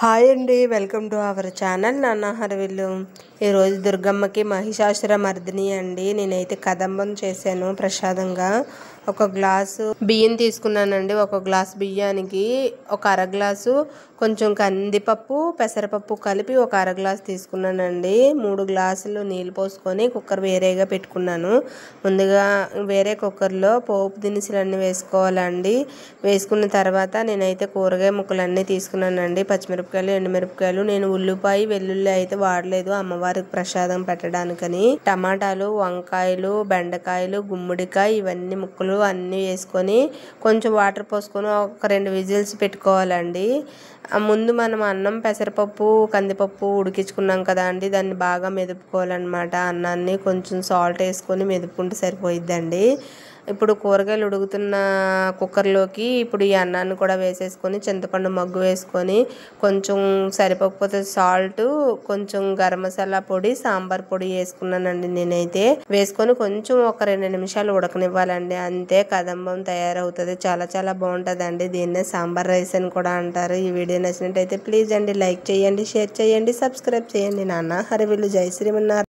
Hi అండి, welcome to our channel నాన్న హరవిల్లు. ఈరోజు దుర్గమ్మకి మహిషాసుర మర్దిని అండి. నేనైతే కదంబం చేశాను ప్రసాదంగా. ఒక గ్లాసు బియ్యం తీసుకున్నానండి. ఒక గ్లాసు బియ్యానికి ఒక అర గ్లాసు కొంచెం కందిపప్పు పెసరపప్పు కలిపి ఒక అర గ్లాసు తీసుకున్నానండి. 3 గ్లాసులు నీళ్ళు పోసుకొని కుక్కర్ వేరేగా పెట్టుకున్నాను. ముందుగా వేరే కుక్కర్లో పోపు దినుసులన్నీ వేసుకోవాలండి. వేసుకున్న తర్వాత నేనైతే కూరగాయ ముక్కలన్నీ తీసుకున్నానండి. పచ్చిమిరపకాయలు, ఎండుమిరపకాయలు. నేను ఉల్లిపాయ వెల్లుల్లి అయితే వాడలేదు అమ్మవారికి ప్రసాదం పెట్టడానికని. టమాటాలు, వంకాయలు, బెండకాయలు, గుమ్మడికాయ ఇవన్నీ ముక్కలు అన్నీ వేసుకొని కొంచెం వాటర్ పోసుకొని ఒక 2 విజిల్స్ పెట్టుకోవాలండి. ముందు మనం అన్నం పెసరపప్పు కందిపప్పు ఉడికించుకున్నాం కదా అండి, దాన్ని బాగా మెదుపుకోవాలన్నమాట. అన్నాన్ని కొంచెం సాల్ట్ వేసుకొని మెదుపుకుంటే సరిపోయిద్దండి. ఇప్పుడు కూరగాయలు ఉడుకుతున్న కుక్కర్లోకి ఇప్పుడు ఈ అన్నాన్ని కూడా వేసేసుకొని చింతపండు మగ్గు వేసుకొని కొంచెం సరిపోకపోతే సాల్ట్, కొంచెం గరం మసాలా పొడి, సాంబార్ పొడి వేసుకున్నానండి. నేనైతే వేసుకొని కొంచెం ఒక 2 నిమిషాలు ఉడకనివ్వాలండి. అంతే కదంబం తయారవుతుంది. చాలా చాలా బాగుంటుందండి. దీన్నే సాంబార్ రైస్ అని కూడా అంటారు. ఈ వీడియో నచ్చినట్టయితే ప్లీజ్ అండి లైక్ చేయండి, షేర్ చేయండి, సబ్స్క్రైబ్ చేయండి. నాన్న హరవిల్లు. జై శ్రీమన్నారాయణ.